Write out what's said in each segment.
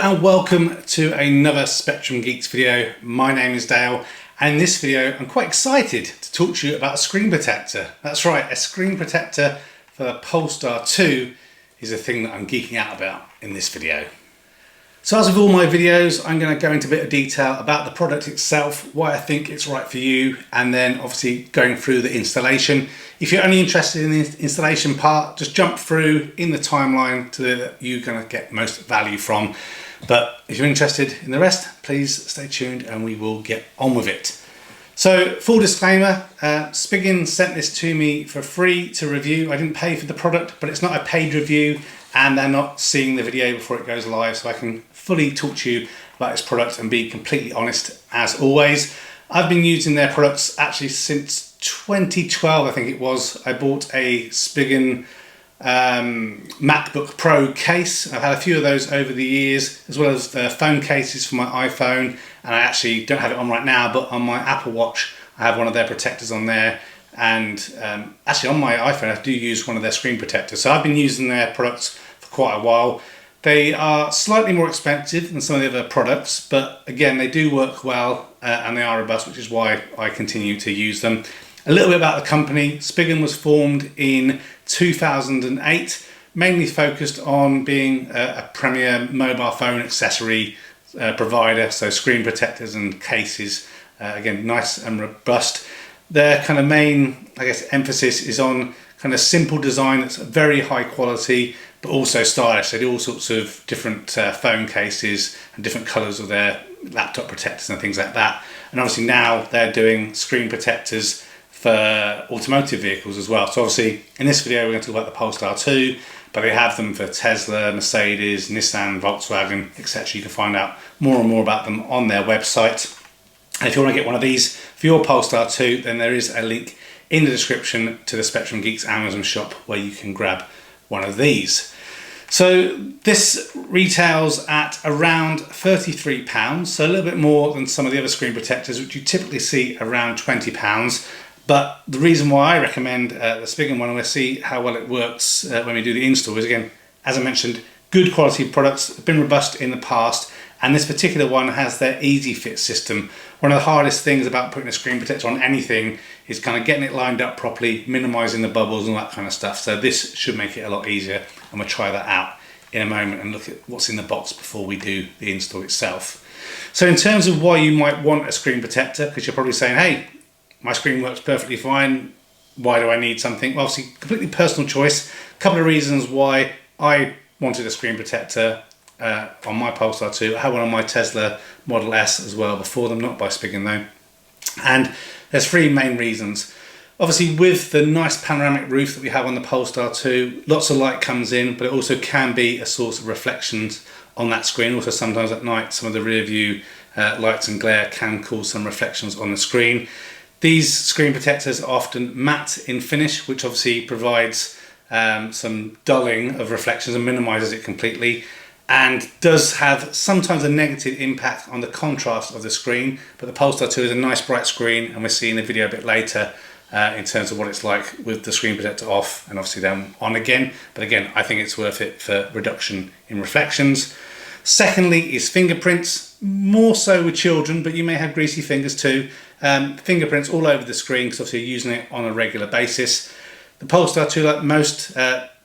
and welcome to another Spectrum Geeks video. My name is Dale, and in this video I'm quite excited to talk to you about a screen protector. That's right, a screen protector for the Polestar 2 is a thing that I'm geeking out about in this video. So as with all my videos, I'm going to go into a bit of detail about the product itself, why I think it's right for you, and then obviously going through the installation. If you're only interested in the installation part, just jump through in the timeline to that you're going to get most value from. But if you're interested in the rest, please stay tuned and we will get on with it. So full disclaimer, Spigen sent this to me for free to review. I didn't pay for the product, but it's not a paid review and they're not seeing the video before it goes live, so I can fully talk to you about this product and be completely honest as always. I've been using their products actually since 2012, I think it was. I bought a Spigen MacBook Pro case. I've had a few of those over the years, as well as the phone cases for my iPhone, and I actually don't have it on right now, but on my Apple Watch I have one of their protectors on there, and actually on my iPhone I do use one of their screen protectors. So I've been using their products for quite a while. They are slightly more expensive than some of the other products, but again they do work well and they are robust, which is why I continue to use them. A little bit about the company. Spigen was formed in 2008, mainly focused on being a premier mobile phone accessory provider, so screen protectors and cases, again nice and robust. Their kind of main, I guess, emphasis is on kind of simple design that's very high quality but also stylish. They do all sorts of different phone cases and different colours of their laptop protectors and things like that, and obviously now they're doing screen protectors for automotive vehicles as well. So obviously in this video we're going to talk about the Polestar 2, but they have them for Tesla, Mercedes, Nissan, Volkswagen, etc. You can find out more and more about them on their website. And if you want to get one of these for your Polestar 2, then there is a link in the description to the Spectrum Geeks Amazon shop where you can grab one of these. So this retails at around £33, so a little bit more than some of the other screen protectors, which you typically see around £20. But the reason why I recommend the Spigen one, and we'll see how well it works when we do the install, is again, as I mentioned, good quality products, have been robust in the past, and this particular one has their easy fit system. One of the hardest things about putting a screen protector on anything is kind of getting it lined up properly, minimizing the bubbles and all that kind of stuff. So this should make it a lot easier, and we'll try that out in a moment and look at what's in the box before we do the install itself. So in terms of why you might want a screen protector, because you're probably saying, hey, my screen works perfectly fine, why do I need something? Well, obviously, completely personal choice. A couple of reasons why I wanted a screen protector on my Polestar 2. I had one on my Tesla Model S as well before them, not by Spigen though. And there's three main reasons. Obviously, with the nice panoramic roof that we have on the Polestar 2, lots of light comes in, but it also can be a source of reflections on that screen. Also, sometimes at night, some of the rear view lights and glare can cause some reflections on the screen. These screen protectors are often matte in finish, which obviously provides some dulling of reflections and minimises it completely, and does have sometimes a negative impact on the contrast of the screen. But the Polestar 2 is a nice bright screen, and we'll see in the video a bit later in terms of what it's like with the screen protector off and obviously then on again. But again, I think it's worth it for reduction in reflections. Secondly is fingerprints, more so with children, but you may have greasy fingers too. Fingerprints all over the screen because obviously you're using it on a regular basis. The Polestar 2, like most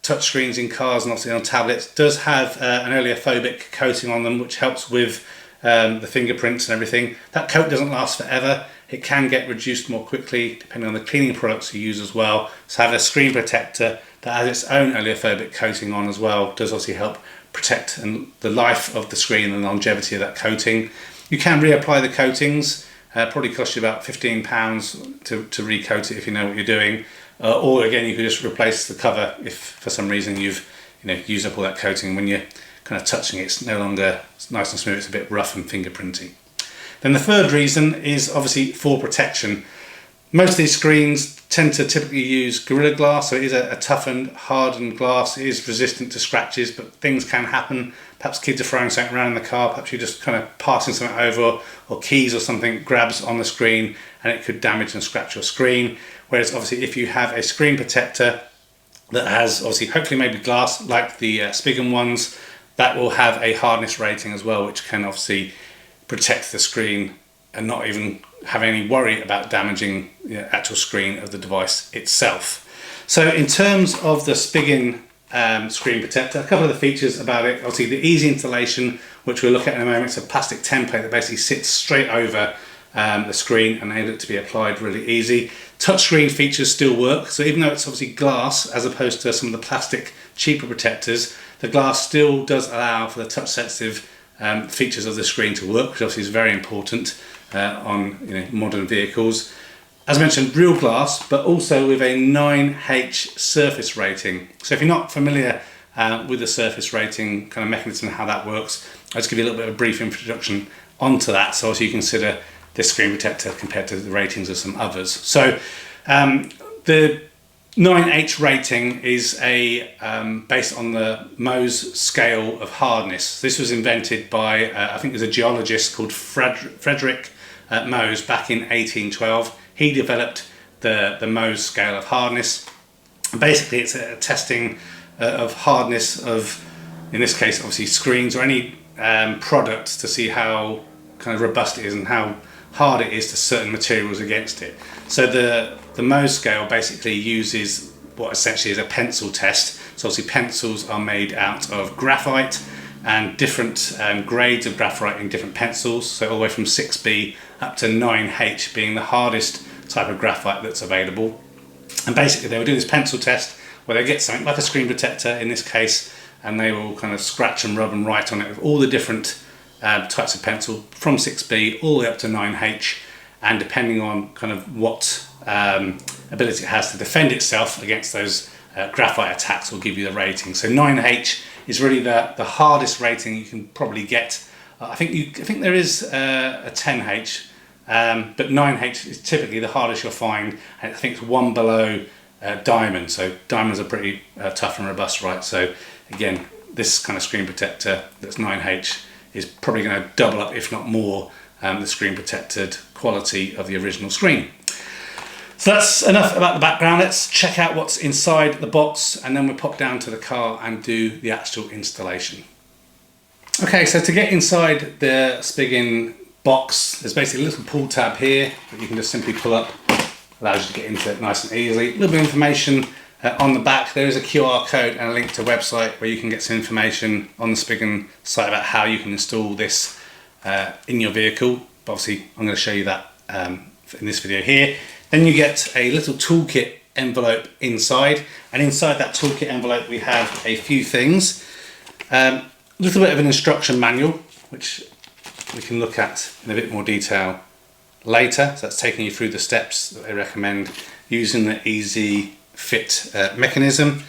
touchscreens in cars and obviously on tablets, does have an oleophobic coating on them, which helps with the fingerprints and everything. That coat doesn't last forever. It can get reduced more quickly depending on the cleaning products you use as well. So having a screen protector that has its own oleophobic coating on as well does obviously help protect the life of the screen and the longevity of that coating. You can reapply the coatings. Probably cost you about £15 to recoat it if you know what you're doing. Or again, you could just replace the cover if for some reason you've used up all that coating. When you're kind of touching it, it's no longer nice and smooth, it's a bit rough and fingerprinty. Then the third reason is obviously for protection. Most of these screens tend to typically use Gorilla Glass, so it is a toughened, hardened glass. It is resistant to scratches, but things can happen. Perhaps kids are throwing something around in the car, perhaps you're just kind of passing something over, or keys or something grabs on the screen and it could damage and scratch your screen. Whereas obviously if you have a screen protector that has obviously hopefully maybe glass like the Spigen ones, that will have a hardness rating as well, which can obviously protect the screen and not even have any worry about damaging the actual screen of the device itself. So in terms of the Spigen Screen Protector, a couple of the features about it: obviously the easy installation, which we'll look at in a moment. It's a plastic template that basically sits straight over the screen and able to be applied really easy. Touchscreen features still work, so even though it's obviously glass as opposed to some of the plastic cheaper protectors, the glass still does allow for the touch sensitive features of the screen to work, which obviously is very important on modern vehicles. As mentioned, real glass, but also with a 9H surface rating. So if you're not familiar with the surface rating kind of mechanism and how that works, I'll just give you a little bit of a brief introduction onto that, so as you consider this screen protector compared to the ratings of some others. So the 9H rating is based on the Mohs scale of hardness. This was invented by, I think there's a geologist called Frederick Mohs back in 1812. He developed the Mohs scale of hardness. Basically, it's a testing of hardness of, in this case, obviously screens or any product to see how kind of robust it is and how hard it is to certain materials against it. So the Mohs scale basically uses what essentially is a pencil test. So obviously pencils are made out of graphite and different grades of graphite in different pencils. So all the way from 6B up to 9H being the hardest type of graphite that's available. And basically they will do this pencil test where they get something like a screen protector in this case, and they will kind of scratch and rub and write on it with all the different types of pencil from 6B all the way up to 9H, and depending on kind of what ability it has to defend itself against those graphite attacks will give you the rating. So 9H is really the hardest rating you can probably get. I think there is a 10H, but 9H is typically the hardest you'll find, and I think it's one below diamond. So diamonds are pretty tough and robust, right? So again, this kind of screen protector that's 9H is probably going to double up, if not more, the screen protected quality of the original screen. So that's enough about the background. Let's check out what's inside the box, and then we'll pop down to the car and do the actual installation. Okay, so to get inside the Spigen box, there's basically a little pull tab here that you can just simply pull up. Allows you to get into it nice and easily. A little bit of information on the back. There is a QR code and a link to a website where you can get some information on the Spigen site about how you can install this in your vehicle. But obviously I'm going to show you that in this video here. Then you get a little toolkit envelope inside, and inside that toolkit envelope we have a few things. A little bit of an instruction manual, which we can look at in a bit more detail later. So that's taking you through the steps that they recommend using the easy fit mechanism.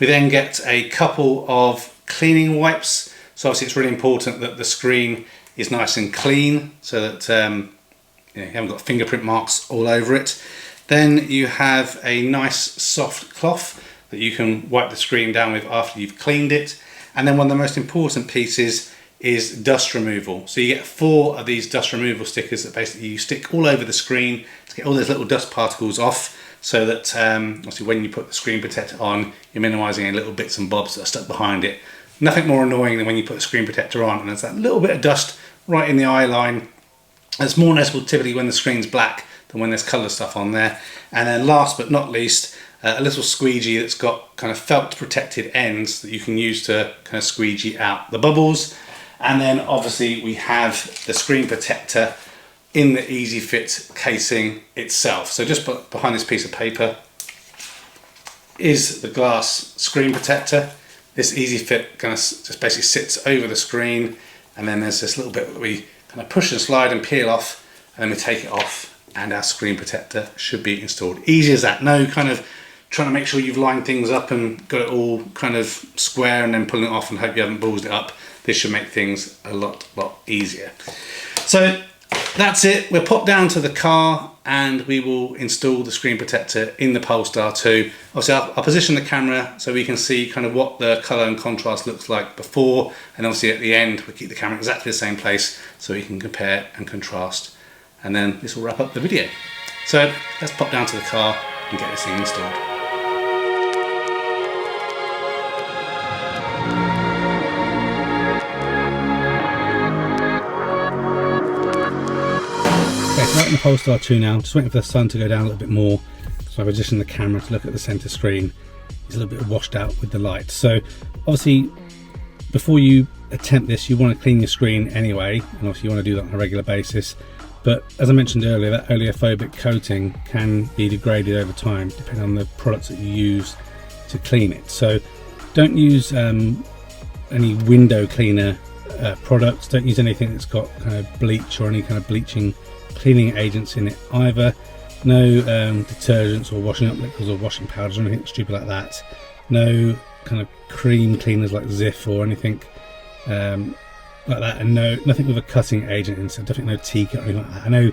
We then get a couple of cleaning wipes. So obviously it's really important that the screen is nice and clean so that you haven't got fingerprint marks all over it. Then you have a nice soft cloth that you can wipe the screen down with after you've cleaned it. And then one of the most important pieces is dust removal. So you get 4 of these dust removal stickers that basically you stick all over the screen to get all those little dust particles off, so that obviously when you put the screen protector on, you're minimising any little bits and bobs that are stuck behind it. Nothing more annoying than when you put the screen protector on and there's that little bit of dust right in the eye line. It's more noticeable typically when the screen's black than when there's colour stuff on there. And then last but not least, a little squeegee that's got kind of felt protected ends that you can use to kind of squeegee out the bubbles. And then obviously we have the screen protector in the Easy Fit casing itself. So just behind this piece of paper is the glass screen protector. This Easy Fit kind of just basically sits over the screen, and then there's this little bit that we kind of push and slide and peel off, and then we take it off and our screen protector should be installed. Easy as that. No kind of trying to make sure you've lined things up and got it all kind of square and then pulling it off and hope you haven't ballsed it up. This should make things a lot easier. So that's it. We'll pop down to the car and we will install the screen protector in the Polestar 2. Obviously I'll position the camera so we can see kind of what the colour and contrast looks like before, and obviously at the end we'll keep the camera exactly the same place so we can compare and contrast, and then this will wrap up the video. So let's pop down to the car and get this thing installed. out in the Polestar 2 now, just waiting for the sun to go down a little bit more. So I position the camera to look at the center screen. It's a little bit washed out with the light. So obviously, before you attempt this, you want to clean your screen anyway, and obviously you want to do that on a regular basis. But as I mentioned earlier, that oleophobic coating can be degraded over time depending on the products that you use to clean it. So don't use any window cleaner products. Don't use anything that's got kind of bleach or any kind of bleaching cleaning agents in it either. No detergents or washing up liquids or washing powders or anything stupid like that. No kind of cream cleaners like Ziff or anything like that, and nothing with a cutting agent in, so definitely no tea or anything like that. I know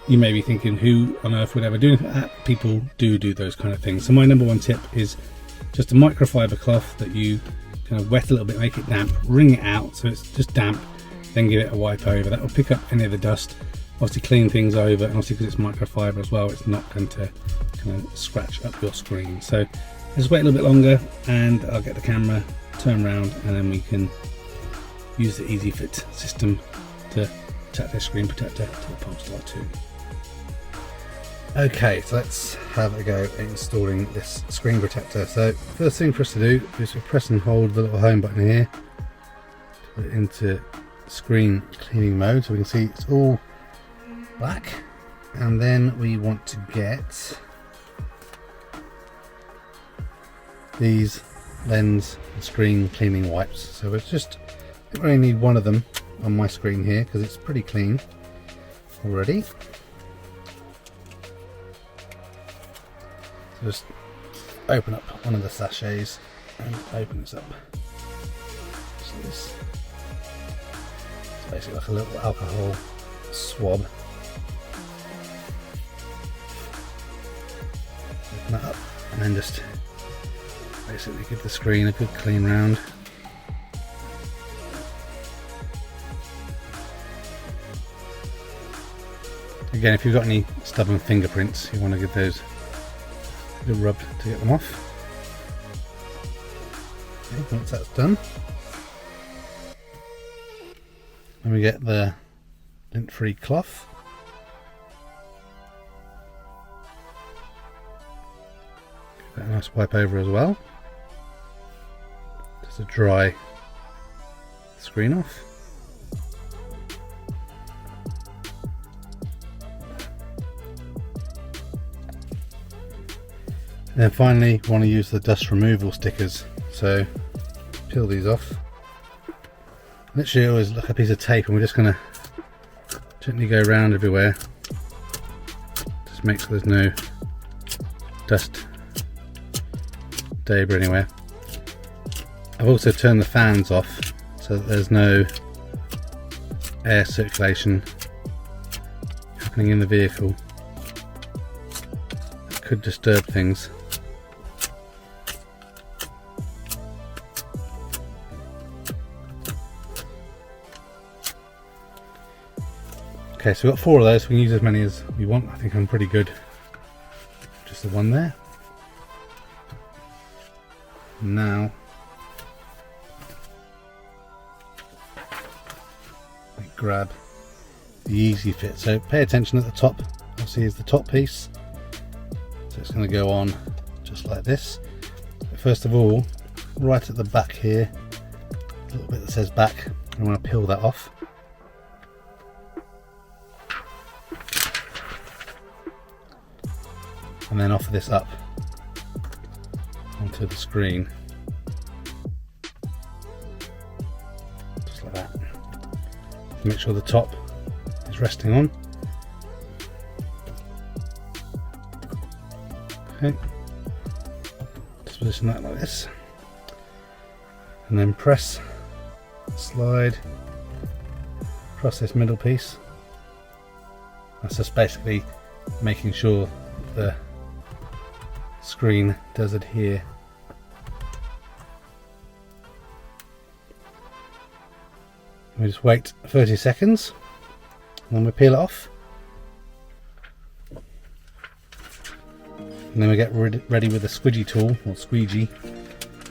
you may be thinking, who on earth would ever do anything like that? People do those kind of things. So my number one tip is just a microfiber cloth that you kind of wet a little bit, make it damp, wring it out so it's just damp, then give it a wipe over. That will pick up any of the dust, obviously clean things over, and obviously because it's microfiber as well, it's not going to kind of scratch up your screen. So just wait a little bit longer and I'll get the camera turned around, and then we can use the Easy Fit system to attach this screen protector to the Polestar 2. Okay, so let's have a go at installing this screen protector. So first thing for us to do is we press and hold the little home button here to put it into screen cleaning mode, so we can see it's all black. And then we want to get these lens and screen cleaning wipes. So it's just, I only need one of them on my screen here because it's pretty clean already. So just open up one of the sachets and open this up. So this is basically like a little alcohol swab. Open that up and then just basically give the screen a good clean round. Again, if you've got any stubborn fingerprints, you want to give those a good rub to get them off. Okay, once that's done, then we get the lint-free cloth. Give that a nice wipe over as well, just to dry the screen off. And then finally, we want to use the dust removal stickers. So peel these off. Literally always like a piece of tape, and we're just going to gently go around everywhere. Just make sure there's no dust, debris anywhere. I've also turned the fans off so that there's no air circulation happening in the vehicle. It could disturb things. Okay, so we've got 4 of those, we can use as many as we want. I think I'm pretty good. Just the one there. Now, we grab the Easy Fit. So pay attention at the top, obviously is the top piece. So it's going to go on just like this. But first of all, right at the back here, a little bit that says back, I want to peel that off. And then offer this up onto the screen, just like that. Make sure the top is resting on. Okay, just position that like this, and then press, slide across this middle piece. That's just basically making sure the screen does adhere. We just wait 30 seconds and then we peel it off, and then we get ready with a squidgy tool or squeegee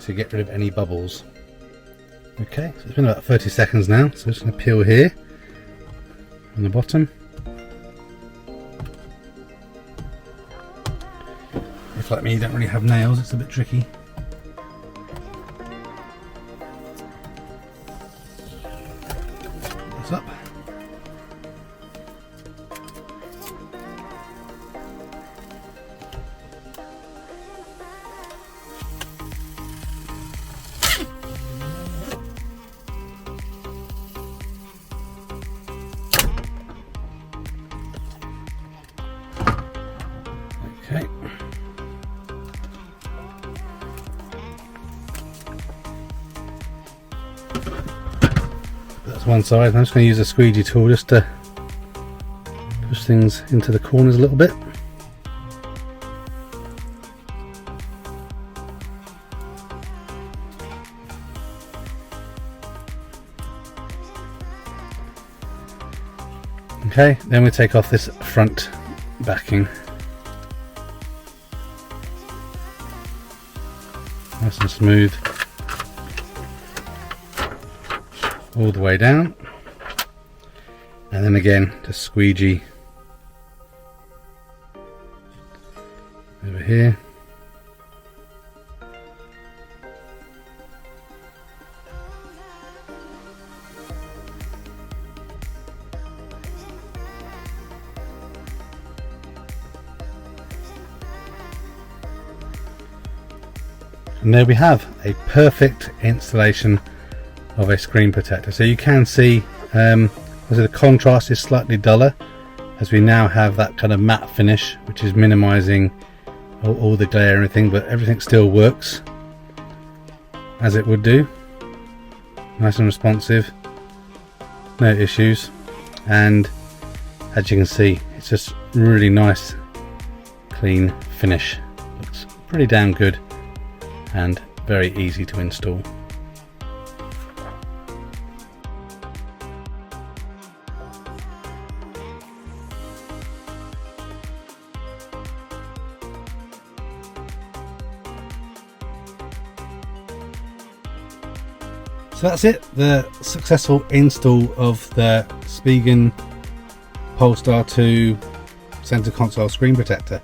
to get rid of any bubbles. Okay, so it's been about 30 seconds now, so I'm just going to peel here on the bottom. If like me you don't really have nails, it's a bit tricky. This up. Okay. That's one side. I'm just going to use a squeegee tool just to push things into the corners a little bit. Okay, then we take off this front backing. Nice and smooth all the way down, and then again just squeegee over here. And there we have a perfect installation of a screen protector. So you can see the contrast is slightly duller, as we now have that kind of matte finish, which is minimizing all the glare and everything, but everything still works as it would do. Nice and responsive, no issues, and as you can see, it's just really nice clean finish. Looks pretty damn good and very easy to install. So that's it, the successful install of the Spigen Polestar 2 center console screen protector.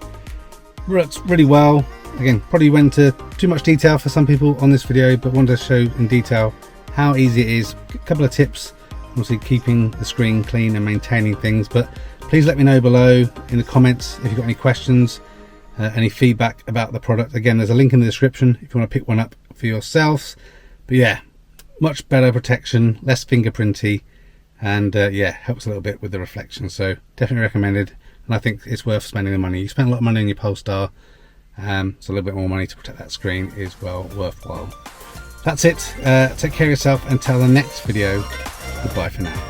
Works really well. Again, probably went into too much detail for some people on this video, but wanted to show in detail how easy it is. A couple of tips, obviously keeping the screen clean and maintaining things, but please let me know below in the comments if you've got any questions, any feedback about the product. Again, there's a link in the description if you want to pick one up for yourselves. But yeah, much better protection, less fingerprinty, and yeah, helps a little bit with the reflection. So definitely recommended, and I think it's worth spending the money. You spend a lot of money on your Polestar, so a little bit more money to protect that screen is well worthwhile. That's it. Take care of yourself until the next video. Goodbye for now.